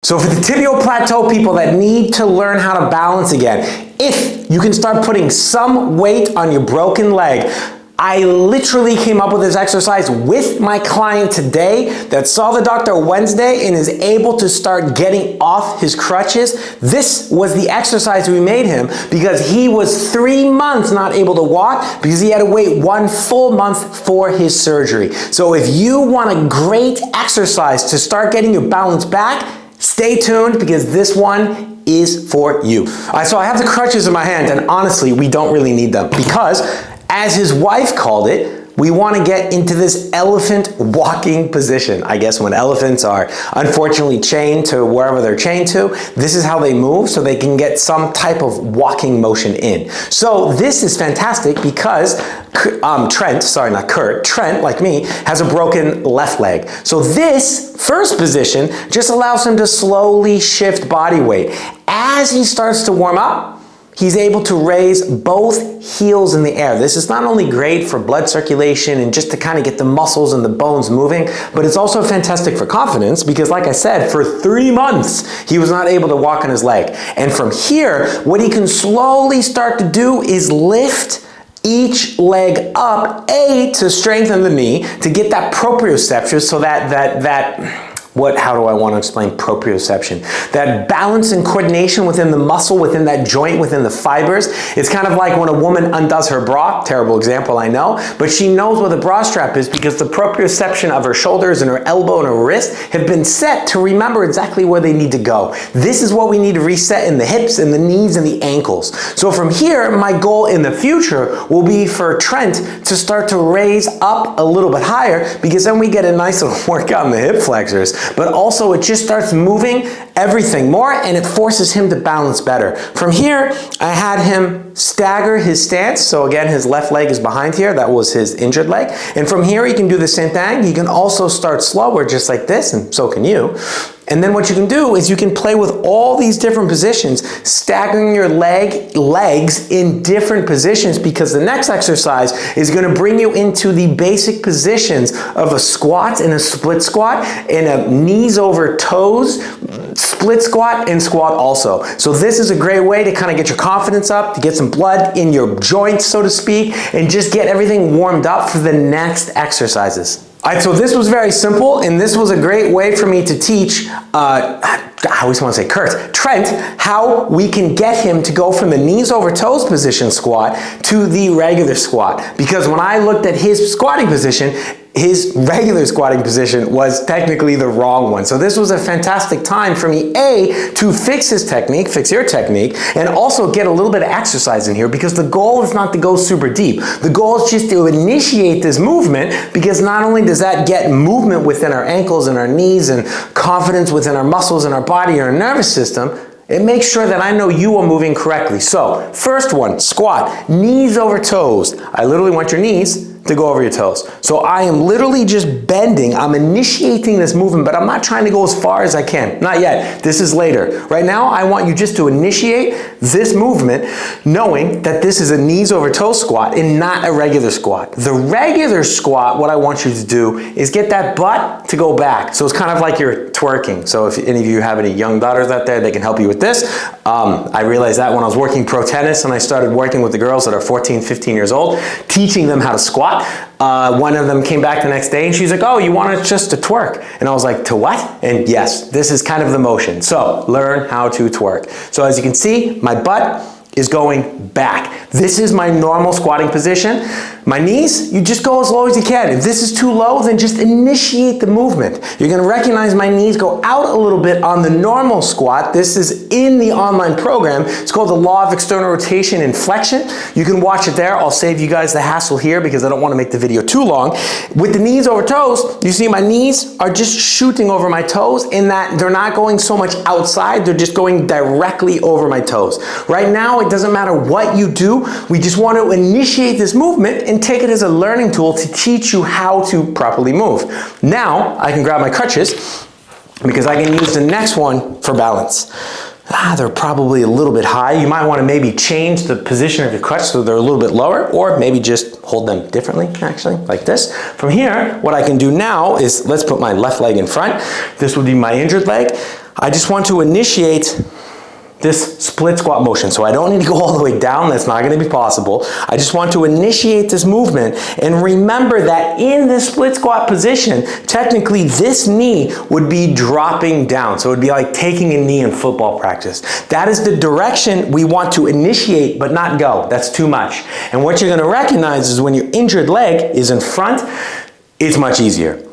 So for the tibial plateau people that need to learn how to balance again, if you can start putting some weight on your broken leg, I literally came up with this exercise with my client today that saw the doctor Wednesday and is able to start getting off his crutches. This was the exercise we made him because he was 3 months not able to walk because he had to wait 1 full month for his surgery. So if you want a great exercise to start getting your balance back, stay tuned because this one is for you. So I have the crutches in my hand and honestly, we don't really need them because as his wife called it, we want to get into this elephant walking position. I guess when elephants are unfortunately chained to wherever they're chained to, this is how they move so they can get some type of walking motion in. So this is fantastic because Trent, like me, has a broken left leg. So this first position just allows him to slowly shift body weight. As he starts to warm up, he's able to raise both heels in the air. This is not only great for blood circulation and just to kind of get the muscles and the bones moving, but it's also fantastic for confidence because like I said, for 3 months, he was not able to walk on his leg. And from here, what he can slowly start to do is lift each leg up, to strengthen the knee, to get that proprioception so how do I want to explain proprioception? That balance and coordination within the muscle, within that joint, within the fibers. It's kind of like when a woman undoes her bra, terrible example I know, but she knows where the bra strap is because the proprioception of her shoulders and her elbow and her wrist have been set to remember exactly where they need to go. This is what we need to reset in the hips and the knees and the ankles. So from here, my goal in the future will be for Trent to start to raise up a little bit higher because then we get a nice little workout in the hip flexors. But also it just starts moving everything more and it forces him to balance better. From here, I had him stagger his stance. So again, his left leg is behind here. That was his injured leg. And from here, he can do the same thing. He can also start slower just like this, and so can you. And then what you can do is you can play with all these different positions, staggering your legs in different positions because the next exercise is going to bring you into the basic positions of a squat and a split squat and a knees over toes, split squat and squat also. So this is a great way to kind of get your confidence up, to get some blood in your joints, so to speak, and just get everything warmed up for the next exercises. All right, so this was very simple, and this was a great way for me to teach, I always want to say Trent, how we can get him to go from the knees over toes position squat to the regular squat. Because when I looked at his squatting position, his regular squatting position was technically the wrong one. So this was a fantastic time for me, to fix his technique, fix your technique, and also get a little bit of exercise in here because the goal is not to go super deep. The goal is just to initiate this movement because not only does that get movement within our ankles and our knees and confidence within our muscles and our body and our nervous system, it makes sure that I know you are moving correctly. So, first one, squat, knees over toes. I literally want your knees to go over your toes. So I am literally just bending. I'm initiating this movement, but I'm not trying to go as far as I can. Not yet. This is later. Right now, I want you just to initiate this movement, knowing that this is a knees over toes squat and not a regular squat. The regular squat, what I want you to do is get that butt to go back. So it's kind of like you're twerking. So if any of you have any young daughters out there, they can help you with this. I realized that when I was working pro tennis and I started working with the girls that are 14, 15 years old, teaching them how to squat. One of them came back the next day and she's like, oh, you want us just to twerk? And I was like, to what? And yes, this is kind of the motion. So learn how to twerk. So as you can see, my butt is going back. This is my normal squatting position. My knees, you just go as low as you can. If this is too low, then just initiate the movement. You're gonna recognize my knees go out a little bit on the normal squat. This is in the online program. It's called the Law of External Rotation and Flexion. You can watch it there. I'll save you guys the hassle here because I don't wanna make the video too long. With the knees over toes, you see my knees are just shooting over my toes in that they're not going so much outside, they're just going directly over my toes. Right now, it doesn't matter what you do, we just want to initiate this movement and take it as a learning tool to teach you how to properly move. Now, I can grab my crutches because I can use the next one for balance. They're probably a little bit high. You might want to maybe change the position of your crutch so they're a little bit lower, or maybe just hold them differently, actually, like this. From here, what I can do now is, let's put my left leg in front. This would be my injured leg. I just want to initiate this split squat motion. So I don't need to go all the way down, that's not gonna be possible. I just want to initiate this movement, and remember that in this split squat position, technically this knee would be dropping down. So it would be like taking a knee in football practice. That is the direction we want to initiate but not go. That's too much. And what you're gonna recognize is when your injured leg is in front, it's much easier.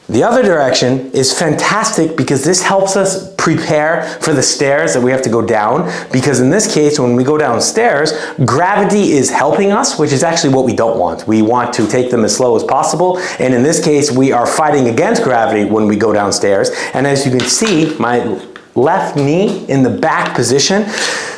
The other direction is fantastic because this helps us prepare for the stairs that we have to go down, because in this case, when we go downstairs, gravity is helping us, which is actually what we don't want. We want to take them as slow as possible, and in this case, we are fighting against gravity when we go downstairs. And as you can see, my left knee in the back position,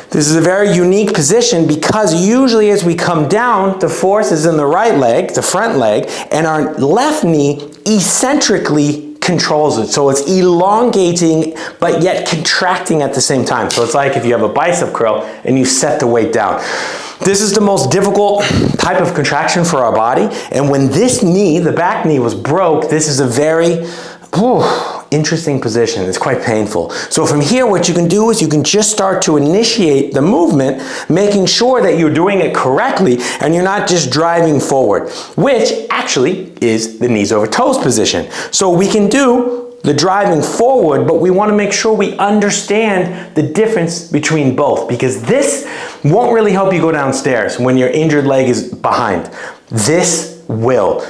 this is a very unique position because usually as we come down, the force is in the right leg, the front leg, and our left knee eccentrically controls it. So it's elongating, but yet contracting at the same time. So it's like if you have a bicep curl and you set the weight down. This is the most difficult type of contraction for our body. And when this knee, the back knee, was broke, this is a very interesting position. It's quite painful. So from here, what you can do is you can just start to initiate the movement, making sure that you're doing it correctly and you're not just driving forward, which actually is the knees over toes position. So we can do the driving forward, but we want to make sure we understand the difference between both, because this won't really help you go downstairs when your injured leg is behind. This will.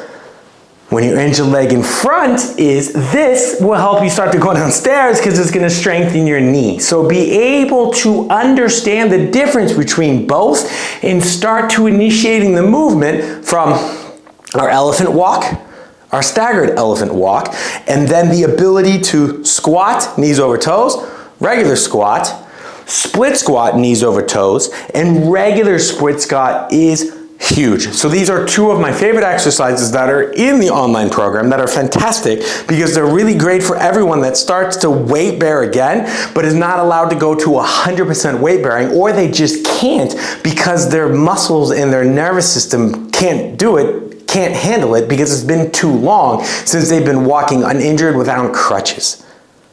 When your injured leg in front is, this will help you start to go downstairs because it's going to strengthen your knee. So be able to understand the difference between both and start to initiating the movement from our elephant walk, our staggered elephant walk, and then the ability to squat, knees over toes, regular squat, split squat, knees over toes, and regular split squat is huge. So these are two of my favorite exercises that are in the online program that are fantastic because they're really great for everyone that starts to weight bear again, but is not allowed to go to 100% weight bearing, or they just can't because their muscles and their nervous system can't do it, can't handle it because it's been too long since they've been walking uninjured without crutches.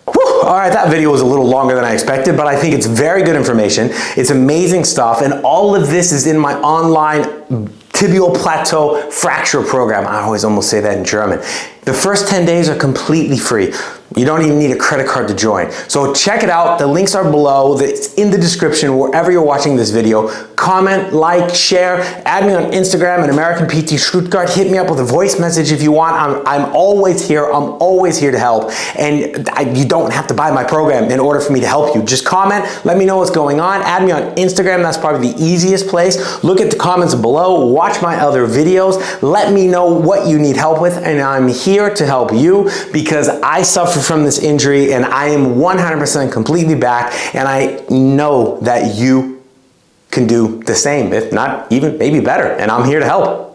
All right, that video was a little longer than I expected, but I think it's very good information. It's amazing stuff, and all of this is in my online Tibial Plateau fracture program. I always almost say that in German. The first 10 days are completely free. You don't even need a credit card to join. So check it out. The links are below. It's in the description wherever you're watching this video. Comment, like, share, add me on Instagram at American PT Stuttgart. Hit me up with a voice message if you want. I'm always here. I'm always here to help. And you don't have to buy my program in order for me to help you. Just comment. Let me know what's going on. Add me on Instagram. That's probably the easiest place. Look at the comments below. Watch my other videos. Let me know what you need help with. And I'm here to help you because I suffer from this injury and I am 100% completely back, and I know that you can do the same, if not even maybe better, and I'm here to help.